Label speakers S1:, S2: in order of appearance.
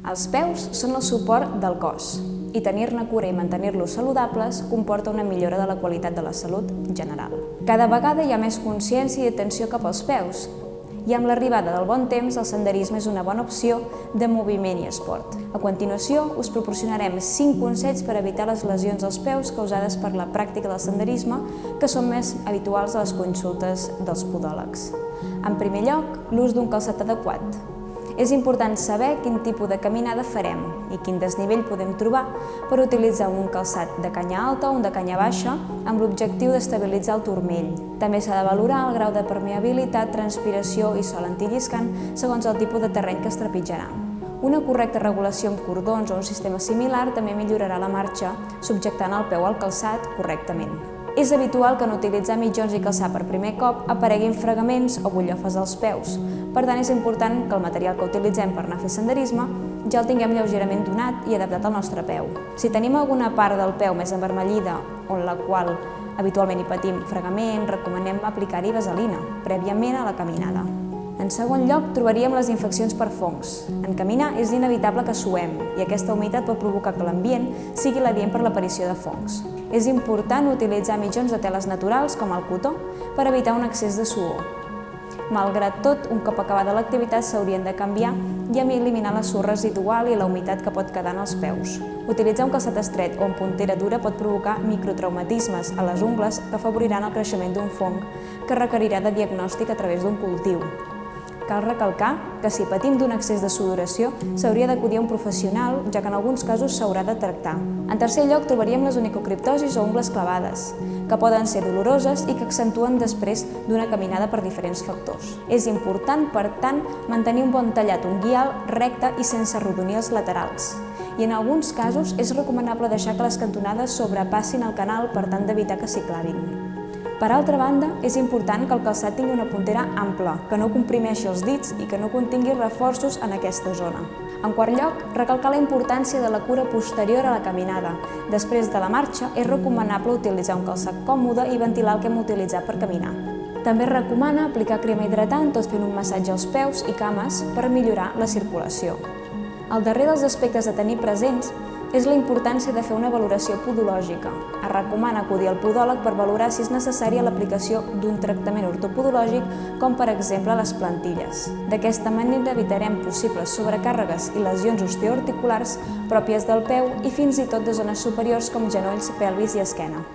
S1: Els peus són el suport del cos i tenir-ne cura i mantenir-los saludables comporta una millora de la qualitat de la salut general. Cada vegada hi ha més consciència i atenció cap als peus i amb l'arribada del bon temps el senderisme és una bona opció de moviment i esport. A continuació us proporcionarem 5 consells per evitar les lesions als peus causades per la pràctica del senderisme que són més habituals a les consultes dels podòlegs. En primer lloc, l'ús d'un calçat adequat. És important saber quin tipus de caminada farem i quin desnivell podem trobar per utilitzar un calçat de canya alta o un de canya baixa amb l'objectiu d'estabilitzar el turmell. També s'ha de valorar el grau de permeabilitat, transpiració i sol antilliscant segons el tipus de terreny que es trepitjarà. Una correcta regulació amb cordons o un sistema similar també millorarà la marxa subjectant el peu al calçat correctament. És habitual que en utilitzar mitjons i calçar per primer cop apareguin fregaments o butllofes als peus. Per tant, és important que el material que utilitzem per anar a fer senderisme ja el tinguem lleugerament donat i adaptat al nostre peu. Si tenim alguna part del peu més envermellida o en la qual habitualment hi patim fregament, recomanem aplicar-hi vaselina prèviament a la caminada. En segon lloc, trobaríem les infeccions per fongs. En caminar és inevitable que suem i aquesta humitat pot provocar que l'ambient sigui l'adient per l'aparició de fongs. És important utilitzar mitjons de teles naturals com el cotó per evitar un excés de suor. Malgrat tot, un cop acabada l'activitat s'haurien de canviar i eliminar la suor residual i la humitat que pot quedar en els peus. Utilitzar un calçat estret o amb puntera dura pot provocar microtraumatismes a les ungles que afavoriran el creixement d'un fong que requerirà de diagnòstic a través d'un cultiu. Cal recalcar que si patim d'un excés de sudoració s'hauria d'acudir a un professional, ja que en alguns casos s'haurà de tractar. En tercer lloc trobaríem les onicocriptosis o ungles clavades, que poden ser doloroses i que accentuen després d'una caminada per diferents factors. És important, per tant, mantenir un bon tallat unguial recte i sense arrodonir els laterals. I en alguns casos és recomanable deixar que les cantonades sobrepassin el canal per tal d'evitar que s'hi clavin. Per altra banda, és important que el calçat tingui una puntera ampla, que no comprimeixi els dits i que no contingui reforços en aquesta zona. En quart lloc, recalcar la importància de la cura posterior a la caminada. Després de la marxa, és recomanable utilitzar un calçat còmode i ventilar el que hem utilitzat per caminar. També es recomana aplicar crema hidratant tot fent un massatge als peus i cames per millorar la circulació. El darrer dels aspectes a tenir presents és la importància de fer una valoració podològica. Es recomana acudir al podòleg per valorar si és necessària l'aplicació d'un tractament ortopodològic, com per exemple les plantilles. D'aquesta manera evitarem possibles sobrecàrregues i lesions osteoarticulars pròpies del peu i fins i tot de zones superiors com genolls, pelvis i esquena.